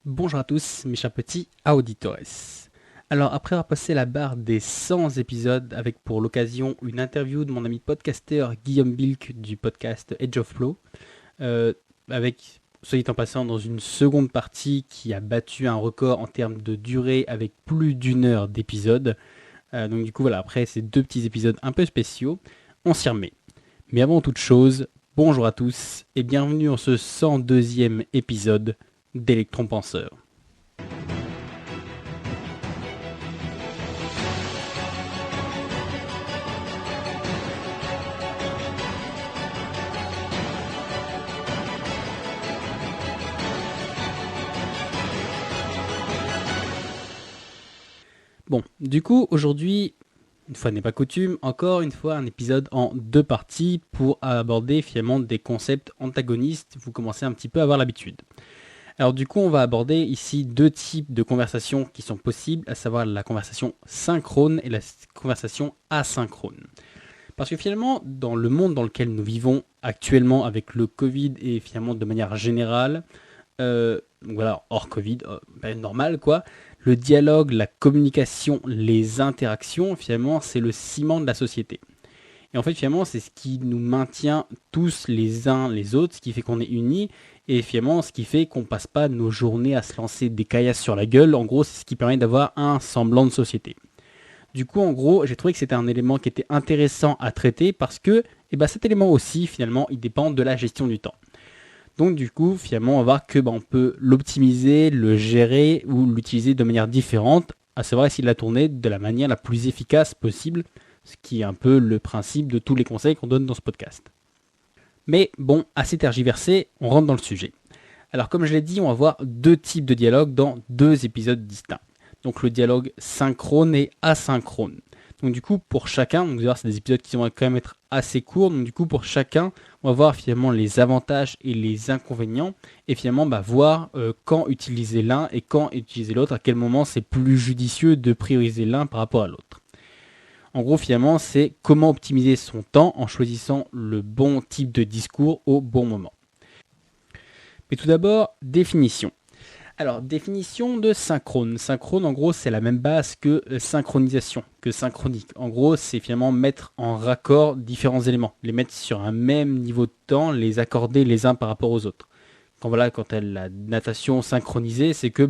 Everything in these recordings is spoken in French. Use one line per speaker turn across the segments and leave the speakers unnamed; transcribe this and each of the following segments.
Bonjour à tous, mes chers petits auditores. Alors, après avoir passé la barre des 100 épisodes avec pour l'occasion une interview de mon ami podcasteur Guillaume Bilk du podcast Edge of Flow, avec, soit dit en passant, dans une seconde partie qui a battu un record en termes de durée avec plus d'une heure d'épisode. Donc du coup, voilà, après ces deux petits épisodes un peu spéciaux, on s'y remet. Mais avant toute chose, bonjour à tous et bienvenue en ce 102e épisode d'Electron Penseur. Bon, du coup, aujourd'hui, une fois n'est pas coutume, encore une fois un épisode en deux parties pour aborder finalement des concepts antagonistes. Vous commencez un petit peu à avoir l'habitude. Alors du coup, on va aborder ici deux types de conversations qui sont possibles, à savoir la conversation synchrone et la conversation asynchrone. Parce que finalement, dans le monde dans lequel nous vivons actuellement avec le Covid et finalement de manière générale, voilà, hors Covid, normal quoi, le dialogue, la communication, les interactions, finalement, c'est le ciment de la société. Et en fait, finalement, c'est ce qui nous maintient tous les uns les autres, ce qui fait qu'on est unis, et finalement, ce qui fait qu'on passe pas nos journées à se lancer des caillasses sur la gueule. En gros, c'est ce qui permet d'avoir un semblant de société. Du coup, en gros, j'ai trouvé que c'était un élément qui était intéressant à traiter parce que cet élément aussi, finalement, il dépend de la gestion du temps. Donc du coup, finalement, on va voir que on peut l'optimiser, le gérer ou l'utiliser de manière différente, à savoir essayer de la tourner de la manière la plus efficace possible, ce qui est un peu le principe de tous les conseils qu'on donne dans ce podcast. Mais bon, assez tergiversé, on rentre dans le sujet. Alors comme je l'ai dit, on va voir deux types de dialogue dans deux épisodes distincts. Donc le dialogue synchrone et asynchrone. Donc du coup, pour chacun, vous allez voir, c'est des épisodes qui vont quand même être assez courts. Donc du coup, pour chacun, on va voir finalement les avantages et les inconvénients. Et finalement, voir quand utiliser l'un et quand utiliser l'autre. À quel moment c'est plus judicieux de prioriser l'un par rapport à l'autre. En gros, finalement, c'est comment optimiser son temps en choisissant le bon type de discours au bon moment. Mais tout d'abord, définition. Alors, définition de synchrone. Synchrone, en gros, c'est la même base que synchronisation, que synchronique. En gros, c'est finalement mettre en raccord différents éléments, les mettre sur un même niveau de temps, les accorder les uns par rapport aux autres. Quand elle la natation synchronisée, c'est que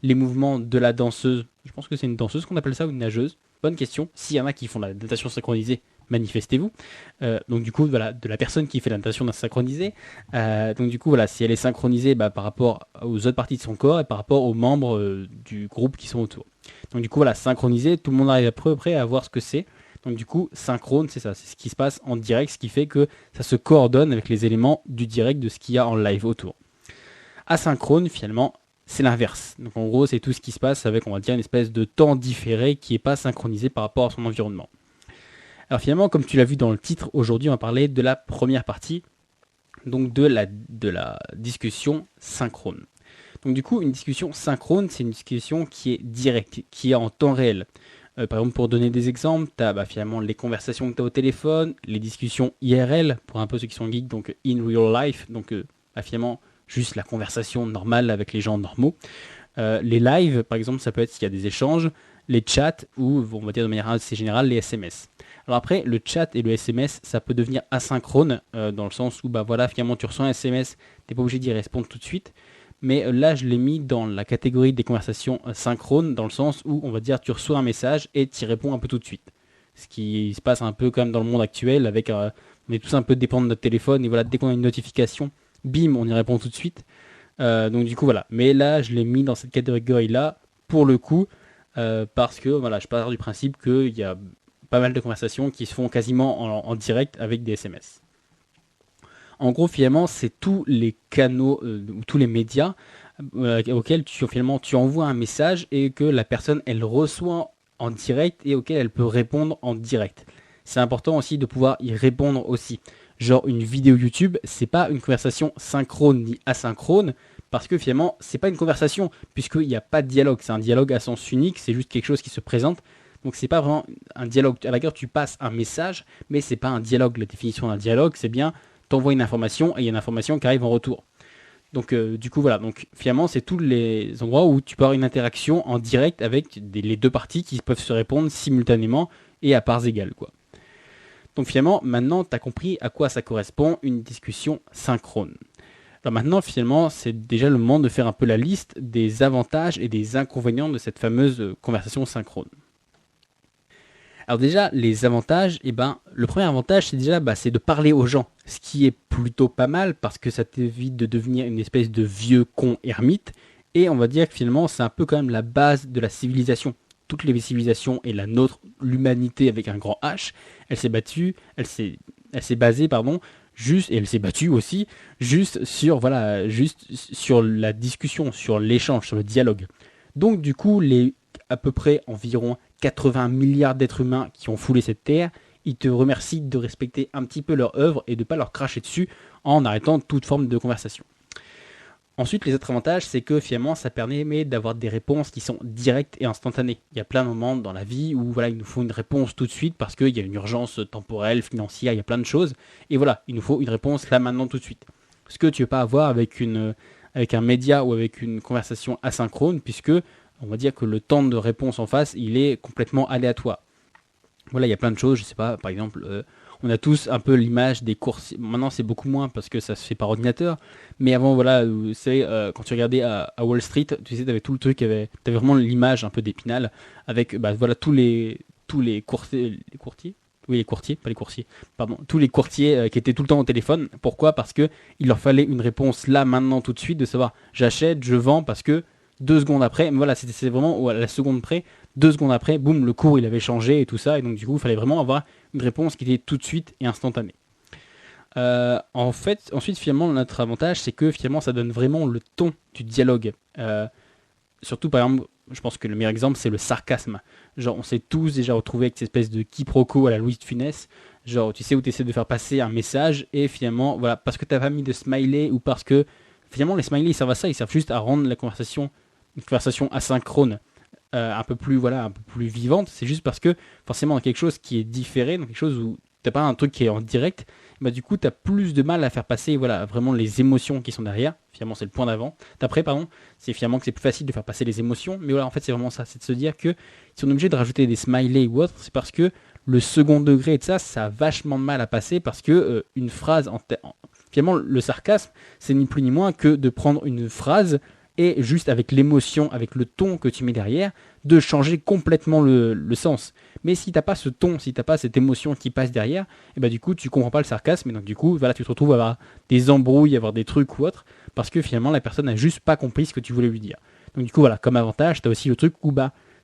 les mouvements de la danseuse, je pense que c'est une danseuse qu'on appelle ça ou une nageuse. Bonne question. S'il y en a qui font la natation synchronisée, manifestez-vous. Donc du coup, voilà, de la personne qui fait la natation synchronisée. Donc du coup, voilà, si elle est synchronisée par rapport aux autres parties de son corps et par rapport aux membres du groupe qui sont autour. Donc du coup, voilà, synchronisé, tout le monde arrive à peu près à voir ce que c'est. Donc du coup, synchrone, c'est ça, c'est ce qui se passe en direct, ce qui fait que ça se coordonne avec les éléments du direct de ce qu'il y a en live autour. Asynchrone, finalement, c'est l'inverse. Donc en gros, c'est tout ce qui se passe avec, on va dire, une espèce de temps différé qui n'est pas synchronisé par rapport à son environnement. Alors finalement, comme tu l'as vu dans le titre, aujourd'hui, on va parler de la première partie, donc de la discussion synchrone. Donc du coup, une discussion synchrone, c'est une discussion qui est directe, qui est en temps réel. Par exemple, pour donner des exemples, tu as finalement les conversations que tu as au téléphone, les discussions IRL, pour un peu ceux qui sont geeks, donc in real life, donc finalement juste la conversation normale avec les gens normaux. Les lives, par exemple, ça peut être s'il y a des échanges, les chats ou, on va dire de manière assez générale, les SMS. Alors après, le chat et le SMS, ça peut devenir asynchrone, dans le sens où finalement tu reçois un SMS, tu n'es pas obligé d'y répondre tout de suite. Mais là, je l'ai mis dans la catégorie des conversations synchrones, dans le sens où, on va dire, tu reçois un message et tu y réponds un peu tout de suite. Ce qui se passe un peu quand même dans le monde actuel, avec on est tous un peu dépendants de notre téléphone, et voilà, dès qu'on a une notification, bim, on y répond tout de suite. Donc du coup, voilà. Mais là, je l'ai mis dans cette catégorie-là, pour le coup, parce que voilà, je pars du principe qu'il y a pas mal de conversations qui se font quasiment en direct avec des SMS. En gros, finalement, c'est tous les canaux ou tous les médias auxquels tu envoies un message et que la personne, elle reçoit en direct et auquel elle peut répondre en direct. C'est important aussi de pouvoir y répondre aussi. Genre une vidéo YouTube, c'est pas une conversation synchrone ni asynchrone, parce que finalement, c'est pas une conversation, puisqu'il n'y a pas de dialogue. C'est un dialogue à sens unique, c'est juste quelque chose qui se présente. Donc c'est pas vraiment un dialogue. À la rigueur, tu passes un message, mais c'est pas un dialogue. La définition d'un dialogue, c'est bien t'envoies une information et il y a une information qui arrive en retour. Donc du coup voilà, donc finalement c'est tous les endroits où tu peux avoir une interaction en direct avec les deux parties qui peuvent se répondre simultanément et à parts égales quoi. Donc finalement maintenant tu as compris à quoi ça correspond une discussion synchrone. Alors maintenant finalement c'est déjà le moment de faire un peu la liste des avantages et des inconvénients de cette fameuse conversation synchrone. Alors déjà, les avantages, le premier avantage, c'est déjà c'est de parler aux gens, ce qui est plutôt pas mal parce que ça t'évite de devenir une espèce de vieux con ermite, et on va dire que finalement, c'est un peu quand même la base de la civilisation. Toutes les civilisations et la nôtre, l'humanité avec un grand H, elle s'est basée, juste, et elle s'est battue aussi, juste sur la discussion, sur l'échange, sur le dialogue. Donc du coup, les à peu près environ 80 milliards d'êtres humains qui ont foulé cette terre, ils te remercient de respecter un petit peu leur œuvre et de ne pas leur cracher dessus en arrêtant toute forme de conversation. Ensuite, les autres avantages, c'est que finalement, ça permet d'avoir des réponses qui sont directes et instantanées. Il y a plein de moments dans la vie où il nous faut une réponse tout de suite parce qu'il y a une urgence temporelle, financière, il y a plein de choses. Et voilà, il nous faut une réponse là, maintenant, tout de suite. Ce que tu ne peux pas avoir avec un média ou avec une conversation asynchrone, puisque on va dire que le temps de réponse en face, il est complètement aléatoire. Voilà, il y a plein de choses, je sais pas, par exemple, on a tous un peu l'image des coursiers. Maintenant, c'est beaucoup moins parce que ça se fait par ordinateur. Mais avant, voilà, quand tu regardais à Wall Street, tu sais, t'avais tout le truc, t'avais vraiment l'image un peu d'Épinal avec, tous les courtiers. Oui, les courtiers, pas les coursiers. Pardon, tous les courtiers qui étaient tout le temps au téléphone. Pourquoi ? Parce que il leur fallait une réponse là, maintenant, tout de suite, de savoir j'achète, je vends, parce que 2 secondes après, mais voilà, c'est vraiment à la seconde près. 2 secondes après, boum, le cours il avait changé et tout ça, et donc du coup, il fallait vraiment avoir une réponse qui était tout de suite et instantanée. En fait, ensuite, finalement, notre avantage, c'est que finalement, ça donne vraiment le ton du dialogue. Surtout, par exemple, je pense que le meilleur exemple, c'est le sarcasme. Genre, on s'est tous déjà retrouvés avec cette espèce de quiproquo à la Louis de Funès. Genre, tu sais où tu essaies de faire passer un message, et finalement, voilà, parce que tu n'as pas mis de smiley, ou parce que, finalement, les smileys, ils servent à ça, ils servent juste à rendre la conversation, une conversation asynchrone, un peu plus vivante. C'est juste parce que, forcément, dans quelque chose qui est différé, dans quelque chose où t'as pas un truc qui est en direct, du coup, tu as plus de mal à faire passer vraiment les émotions qui sont derrière. Finalement, c'est le point d'après, c'est finalement que c'est plus facile de faire passer les émotions. Mais voilà, en fait, c'est vraiment ça, c'est de se dire que si on est obligé de rajouter des smileys ou autre, c'est parce que le second degré de ça a vachement de mal à passer parce que une phrase, finalement, le sarcasme, c'est ni plus ni moins que de prendre une phrase et juste avec l'émotion, avec le ton que tu mets derrière, de changer complètement le sens. Mais si t'as pas ce ton, si t'as pas cette émotion qui passe derrière, et du coup tu comprends pas le sarcasme, et donc du coup voilà, tu te retrouves à avoir des embrouilles, à avoir des trucs ou autre, parce que finalement la personne n'a juste pas compris ce que tu voulais lui dire. Donc du coup voilà, comme avantage, t'as aussi le truc où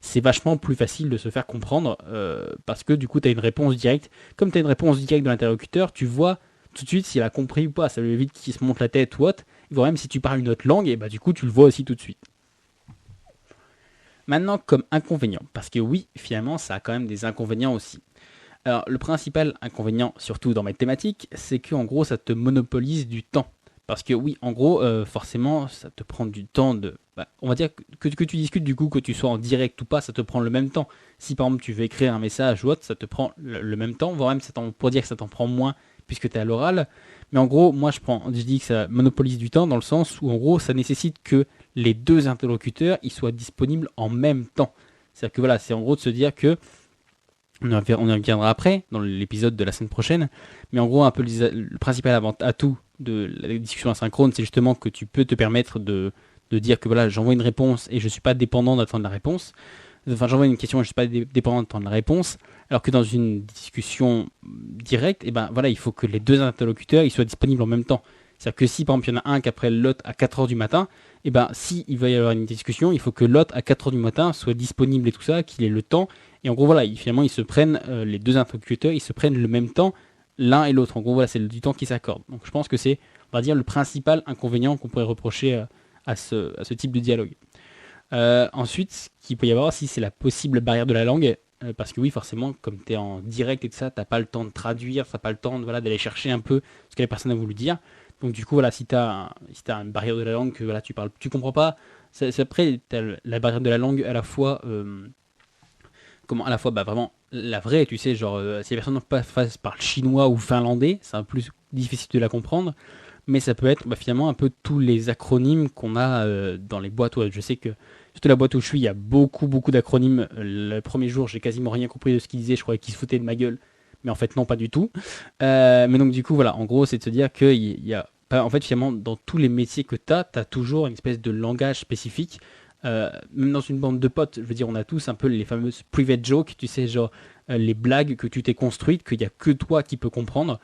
c'est vachement plus facile de se faire comprendre, parce que du coup t'as une réponse directe. Comme t'as une réponse directe de l'interlocuteur, tu vois tout de suite s'il a compris ou pas, ça lui évite qu'il se monte la tête ou autre. Et voire même si tu parles une autre langue, et du coup tu le vois aussi tout de suite. Maintenant, comme inconvénient, parce que oui, finalement, ça a quand même des inconvénients aussi. Alors, le principal inconvénient, surtout dans mes thématiques, c'est qu'en gros, ça te monopolise du temps. Parce que oui, en gros, forcément, ça te prend du temps de... on va dire que tu discutes du coup, que tu sois en direct ou pas, ça te prend le même temps. Si par exemple tu veux écrire un message ou autre, ça te prend le même temps, voire même pour dire que ça t'en prend moins puisque tu es à l'oral. Mais en gros, moi je dis que ça monopolise du temps dans le sens où en gros, ça nécessite que les deux interlocuteurs ils soient disponibles en même temps. C'est-à-dire que voilà, c'est en gros de se dire que on y reviendra après, dans l'épisode de la semaine prochaine, mais en gros, un peu le principal atout de la discussion asynchrone, c'est justement que tu peux te permettre de dire que voilà, j'envoie une réponse et je ne suis pas dépendant d'attendre la réponse. Enfin, j'envoie une question et je ne suis pas dépendant d'attendre la réponse, alors que dans une discussion directe, voilà, il faut que les deux interlocuteurs ils soient disponibles en même temps. C'est-à-dire que si par exemple il y en a un qui après l'autre à 4h du matin, si il va y avoir une discussion, il faut que l'autre à 4h du matin soit disponible et tout ça, qu'il ait le temps. Et en gros voilà, finalement ils se prennent, les deux interlocuteurs, ils se prennent le même temps l'un et l'autre. En gros voilà, c'est du temps qui s'accorde. Donc je pense que c'est, on va dire, le principal inconvénient qu'on pourrait reprocher à ce type de dialogue. Ensuite, ce qu'il peut y avoir aussi, c'est la possible barrière de la langue. Parce que oui, forcément, comme tu es en direct et tout ça, t'as pas le temps de traduire, t'as pas le temps d'aller chercher un peu ce que la personne a voulu dire. Donc du coup, voilà, si t'as une barrière de la langue que voilà, tu comprends pas, après t'as la barrière de la langue à la fois, vraiment la vraie, tu sais, genre si la personne parle chinois ou finlandais, c'est un peu plus difficile de la comprendre. mais ça peut être finalement un peu tous les acronymes qu'on a dans les boîtes web. Je sais que surtout la boîte où je suis, il y a beaucoup d'acronymes. Le premier jour, j'ai quasiment rien compris de ce qu'ils disaient, je croyais qu'ils se foutaient de ma gueule, mais en fait non, pas du tout. Mais donc du coup, voilà, en gros, c'est de se dire qu'il y a, en fait, finalement, dans tous les métiers que tu as toujours une espèce de langage spécifique. Même dans une bande de potes, je veux dire, on a tous un peu les fameuses private jokes, tu sais, genre les blagues que tu t'es construites, qu'il n'y a que toi qui peux comprendre.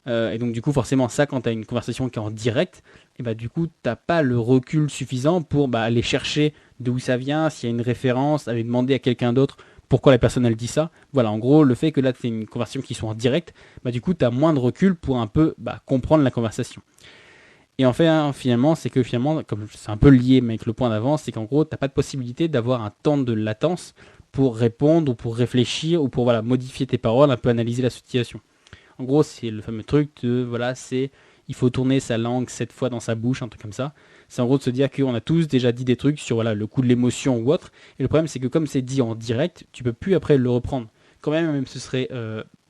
Et donc du coup, forcément, ça, quand tu as une conversation qui est en direct, et bah du coup, t'as pas le recul suffisant pour aller chercher d'où ça vient, s'il y a une référence, aller demander à quelqu'un d'autre pourquoi la personne elle dit ça. Voilà, en gros, le fait que là, c'est une conversation qui soit en direct, du coup, tu as moins de recul pour un peu comprendre la conversation. Et en fait, finalement, c'est que finalement, comme c'est un peu lié mais avec le point d'avant, c'est qu'en gros, t'as pas de possibilité d'avoir un temps de latence pour répondre ou pour réfléchir ou pour modifier tes paroles, un peu analyser la situation. En gros, c'est le fameux truc de c'est il faut tourner sa langue 7 fois dans sa bouche, un truc comme ça. C'est en gros de se dire qu'on a tous déjà dit des trucs sur le coup de l'émotion ou autre. Et le problème, c'est que comme c'est dit en direct, tu peux plus après le reprendre. Quand même ce serait,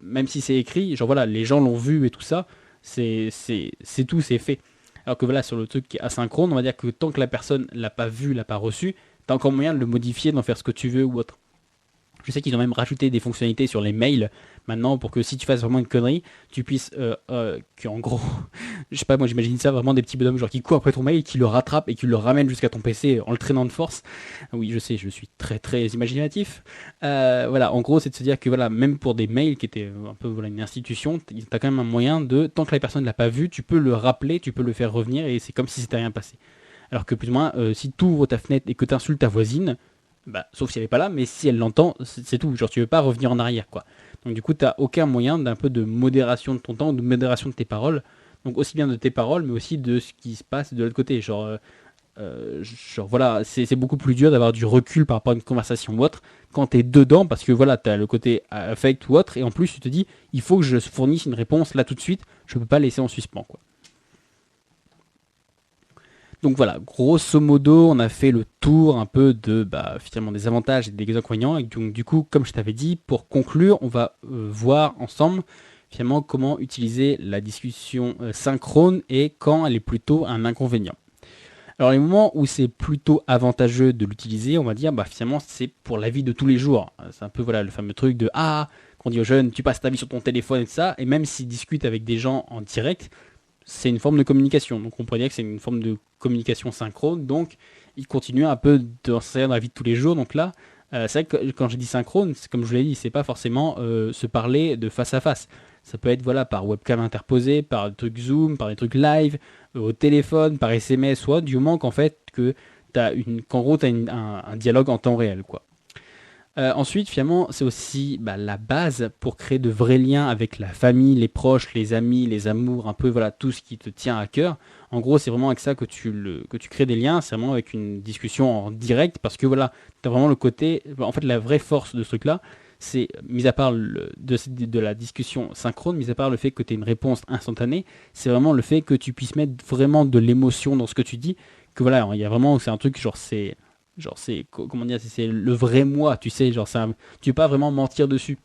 même si c'est écrit, genre les gens l'ont vu et tout ça, c'est tout, c'est fait. Alors que sur le truc qui est asynchrone, on va dire que tant que la personne l'a pas vu, l'a pas reçu, t'as encore moyen de le modifier, d'en faire ce que tu veux ou autre. Je sais qu'ils ont même rajouté des fonctionnalités sur les mails maintenant pour que si tu fasses vraiment une connerie, tu puisses, qu'en gros, je sais pas, moi j'imagine ça vraiment des petits bonhommes genre qui courent après ton mail, qui le rattrapent et qui le ramènent jusqu'à ton PC en le traînant de force. Oui, je sais, je suis très très imaginatif. En gros, c'est de se dire que même pour des mails qui étaient un peu une institution, t'as quand même un moyen de, tant que la personne ne l'a pas vu, tu peux le rappeler, tu peux le faire revenir et c'est comme si c'était rien passé. Alors que plus ou moins, si tu ouvres ta fenêtre et que tu insultes ta voisine, sauf si elle n'est pas là, mais si elle l'entend, c'est tout. Genre, tu veux pas revenir en arrière, quoi. Donc, du coup, tu n'as aucun moyen d'un peu de modération de ton temps, de modération de tes paroles. Donc, aussi bien de tes paroles, mais aussi de ce qui se passe de l'autre côté. C'est beaucoup plus dur d'avoir du recul par rapport à une conversation ou autre quand tu es dedans, parce que tu as le côté affect ou autre, et en plus, tu te dis, il faut que je fournisse une réponse là tout de suite, je peux pas laisser en suspens, quoi. Donc voilà, grosso modo, on a fait le tour un peu de finalement des avantages et des inconvénients. Et donc du coup, comme je t'avais dit, pour conclure, on va voir ensemble finalement comment utiliser la discussion synchrone et quand elle est plutôt un inconvénient. Alors les moments où c'est plutôt avantageux de l'utiliser, on va dire finalement c'est pour la vie de tous les jours. C'est un peu le fameux truc de qu'on dit aux jeunes, tu passes ta vie sur ton téléphone et tout ça, et même s'ils discutent avec des gens en direct, c'est une forme de communication. Donc on pourrait dire que c'est une forme de communication synchrone. Donc il continue un peu de s'insérer dans la vie de tous les jours. Donc là, c'est vrai que quand j'ai dit synchrone, comme je vous l'ai dit, c'est pas forcément se parler de face à face. Ça peut être par webcam interposée, par des trucs Zoom, par des trucs live, au téléphone, par SMS ou autre, du moment qu'en fait qu'en gros tu as un dialogue en temps réel, quoi. Ensuite, finalement, c'est aussi la base pour créer de vrais liens avec la famille, les proches, les amis, les amours, un peu tout ce qui te tient à cœur. En gros, c'est vraiment avec ça que tu crées des liens, c'est vraiment avec une discussion en direct, parce que tu as vraiment le côté, en fait, la vraie force de ce truc-là, c'est, mis à part de la discussion synchrone, mis à part le fait que tu aies une réponse instantanée, c'est vraiment le fait que tu puisses mettre vraiment de l'émotion dans ce que tu dis, que il y a vraiment, c'est un truc, comment dire, c'est le vrai moi, tu sais, tu peux pas vraiment mentir dessus.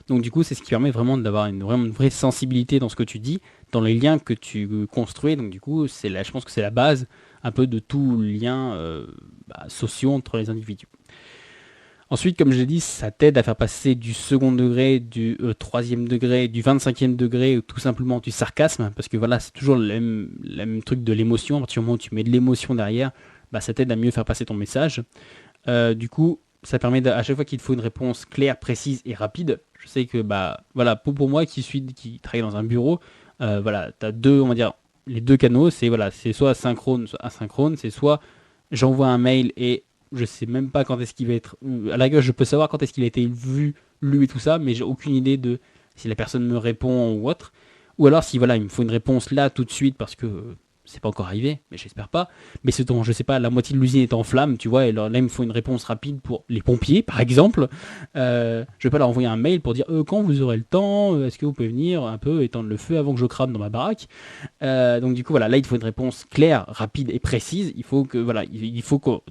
Donc du coup, c'est ce qui permet vraiment d'avoir vraiment une vraie sensibilité dans ce que tu dis, dans les liens que tu construis. Donc du coup, je pense que c'est la base un peu de tout lien sociaux entre les individus. Ensuite, comme je l'ai dit, ça t'aide à faire passer du second degré, du troisième degré, du 25e degré, ou tout simplement du sarcasme, parce que c'est toujours le même truc de l'émotion. À partir du moment où tu mets de l'émotion derrière, ça t'aide à mieux faire passer ton message. Du coup, ça permet à chaque fois qu'il te faut une réponse claire, précise et rapide. Je sais que pour moi qui travaille dans un bureau, t'as deux, on va dire, les deux canaux, c'est soit synchrone, soit asynchrone, c'est soit j'envoie un mail et je sais même pas quand est-ce qu'il va être. À la gueule, je peux savoir quand est-ce qu'il a été vu, lu et tout ça, mais j'ai aucune idée de si la personne me répond ou autre. Ou alors si il me faut une réponse là tout de suite parce que c'est pas encore arrivé, mais j'espère pas. Mais c'est je sais pas, la moitié de l'usine est en flammes, tu vois, et là il me faut une réponse rapide pour les pompiers, par exemple. Je vais pas leur envoyer un mail pour dire quand vous aurez le temps, est-ce que vous pouvez venir un peu éteindre le feu avant que je crame dans ma baraque. Donc du coup là il faut une réponse claire, rapide et précise. Il faut que il faut qu'on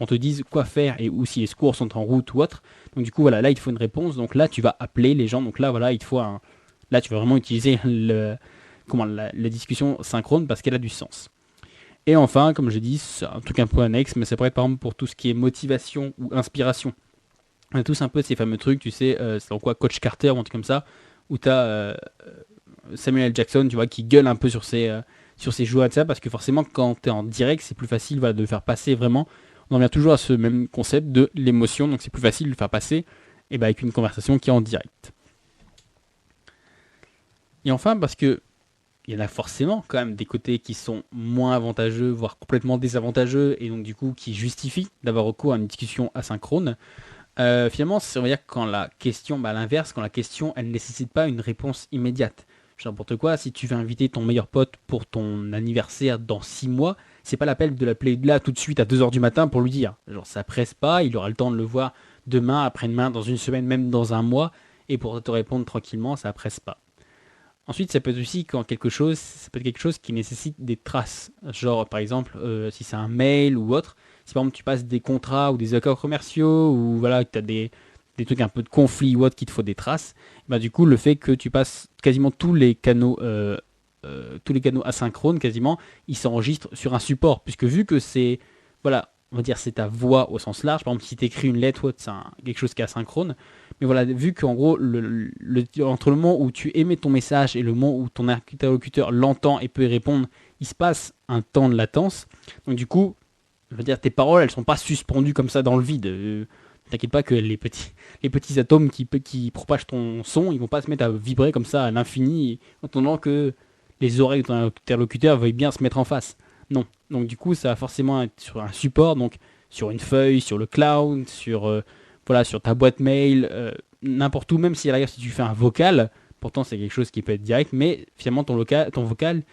te dise quoi faire et ou si les secours sont en route ou autre. Donc du coup là il te faut une réponse. Donc là tu vas appeler les gens. Donc là il te faut là tu vas vraiment utiliser la discussion synchrone parce qu'elle a du sens. Et enfin, comme j'ai dit, c'est un truc un peu annexe, mais ça pourrait être par exemple pour tout ce qui est motivation ou inspiration. On a tous un peu ces fameux trucs, tu sais, c'est dans quoi Coach Carter ou un truc comme ça, où tu as Samuel L. Jackson, tu vois, qui gueule un peu sur ses joueurs, etc. Parce que forcément, quand tu es en direct, c'est plus facile de le faire passer vraiment. On en revient toujours à ce même concept de l'émotion, donc c'est plus facile de le faire passer avec une conversation qui est en direct. Et enfin, parce que il y en a forcément quand même des côtés qui sont moins avantageux, voire complètement désavantageux, et donc du coup qui justifient d'avoir recours à une discussion asynchrone. Finalement, on va dire quand la question, à l'inverse, quand la question, elle ne nécessite pas une réponse immédiate. Je dis n'importe quoi, si tu veux inviter ton meilleur pote pour ton anniversaire dans 6 mois, c'est pas la peine de l'appeler là tout de suite à 2h du matin pour lui dire. Genre ça presse pas, il aura le temps de le voir demain, après-demain, dans une semaine, même dans un mois, et pour te répondre tranquillement, ça presse pas. Ensuite, ça peut être aussi quand quelque chose qui nécessite des traces. Genre, par exemple, si c'est un mail ou autre, si par exemple tu passes des contrats ou des accords commerciaux ou voilà, que tu as des trucs un peu de conflit ou autre qui te faut des traces, du coup, le fait que tu passes quasiment tous les canaux asynchrones, quasiment, ils s'enregistrent sur un support. Puisque vu que c'est, voilà, on va dire c'est ta voix au sens large, par exemple, si tu écris une lettre, c'est quelque chose qui est asynchrone. Mais voilà, vu qu'en gros, entre le moment où tu émets ton message et le moment où ton interlocuteur l'entend et peut y répondre, il se passe un temps de latence. Donc du coup, je veux dire, tes paroles, elles sont pas suspendues comme ça dans le vide. T'inquiète pas que les petits atomes qui propagent ton son, ils vont pas se mettre à vibrer comme ça à l'infini, en attendant que les oreilles de ton interlocuteur veuillent bien se mettre en face. Non. Donc du coup, ça va forcément être sur un support, donc sur une feuille, sur le cloud, sur ta boîte mail, n'importe où, même si d'ailleurs si tu fais un vocal, pourtant c'est quelque chose qui peut être direct, mais finalement ton vocal,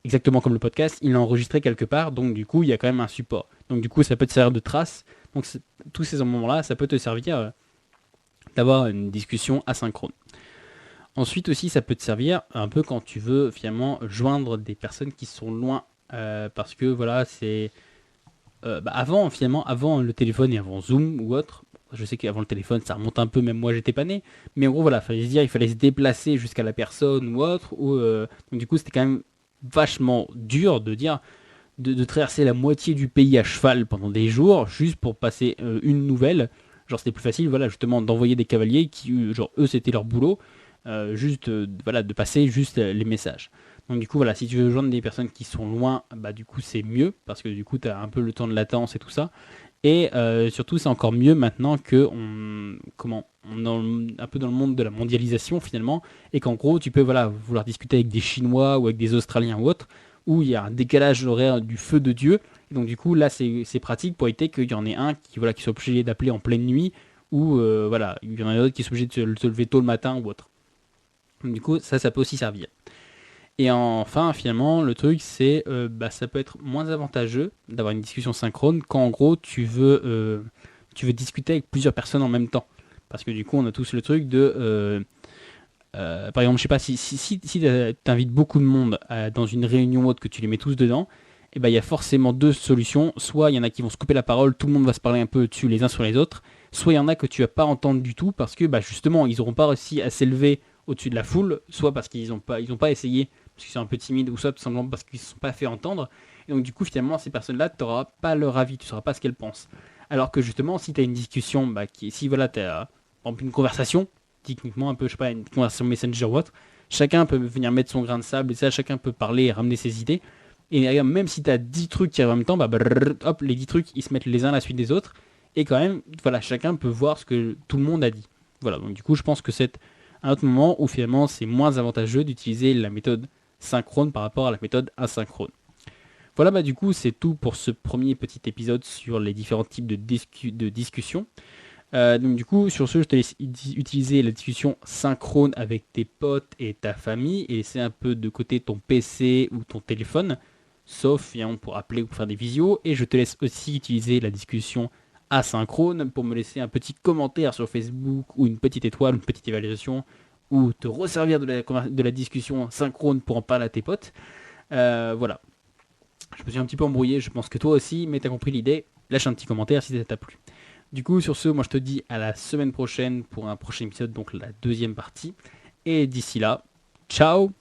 exactement comme le podcast, il est enregistré quelque part, donc du coup il y a quand même un support. Donc du coup ça peut te servir de trace, donc tous ces moments-là, ça peut te servir d'avoir une discussion asynchrone. Ensuite aussi ça peut te servir un peu quand tu veux finalement joindre des personnes qui sont loin, parce que voilà c'est... avant le téléphone et avant Zoom ou autre, je sais qu'avant le téléphone ça remonte un peu, même moi j'étais pas né, mais en gros voilà, il fallait se déplacer jusqu'à la personne ou autre, donc du coup c'était quand même vachement dur de traverser la moitié du pays à cheval pendant des jours juste pour passer une nouvelle. Genre c'était plus facile, voilà, justement d'envoyer des cavaliers qui, genre eux c'était leur boulot, de passer juste les messages. Donc du coup voilà, si tu veux joindre des personnes qui sont loin, du coup c'est mieux parce que du coup tu as un peu le temps de latence et tout ça. Et surtout c'est encore mieux maintenant que on est un peu dans le monde de la mondialisation finalement, et qu'en gros tu peux vouloir discuter avec des Chinois ou avec des Australiens ou autres, où il y a un décalage horaire du feu de Dieu. Et donc du coup là c'est pratique pour éviter qu'il y en ait un qui soit obligé d'appeler en pleine nuit, ou il y en a d'autres qui sont obligés de se lever tôt le matin ou autre. Donc, du coup ça peut aussi servir. Et enfin, finalement, le truc, c'est ça peut être moins avantageux d'avoir une discussion synchrone quand, en gros, tu veux discuter avec plusieurs personnes en même temps. Parce que du coup, on a tous le truc de... par exemple, je sais pas, si tu invites beaucoup de monde dans une réunion ou autre, que tu les mets tous dedans, il y a forcément deux solutions. Soit il y en a qui vont se couper la parole, tout le monde va se parler un peu dessus les uns sur les autres. Soit il y en a que tu vas pas entendre du tout parce que justement, ils n'auront pas réussi à s'élever au-dessus de la foule, soit parce qu'ils n'ont pas essayé, parce qu'ils sont un peu timides, ou soit tout simplement parce qu'ils ne se sont pas fait entendre. Et donc du coup, finalement, ces personnes-là, tu n'auras pas leur avis, tu ne sauras pas ce qu'elles pensent. Alors que justement, si tu as une discussion, si voilà, tu as une conversation, techniquement un peu, je sais pas, une conversation Messenger ou autre, chacun peut venir mettre son grain de sable, et ça, chacun peut parler et ramener ses idées. Et même si tu as 10 trucs qui arrivent en même temps, hop, les 10 trucs, ils se mettent les uns à la suite des autres. Et quand même, voilà, chacun peut voir ce que tout le monde a dit. Voilà, donc du coup, je pense que c'est un autre moment où finalement, c'est moins avantageux d'utiliser la méthode synchrone par rapport à la méthode asynchrone. Voilà, du coup, c'est tout pour ce premier petit épisode sur les différents types de discussions. Donc du coup, sur ce, je te laisse utiliser la discussion synchrone avec tes potes et ta famille et laisser un peu de côté ton PC ou ton téléphone, sauf pour appeler ou pour faire des visios. Et je te laisse aussi utiliser la discussion asynchrone pour me laisser un petit commentaire sur Facebook ou une petite étoile, une petite évaluation, ou te resservir de la discussion synchrone pour en parler à tes potes. Voilà. Je me suis un petit peu embrouillé, je pense que toi aussi, mais t'as compris l'idée. Lâche un petit commentaire si ça t'a plu. Du coup, sur ce, moi je te dis à la semaine prochaine pour un prochain épisode, donc la deuxième partie. Et d'ici là, ciao!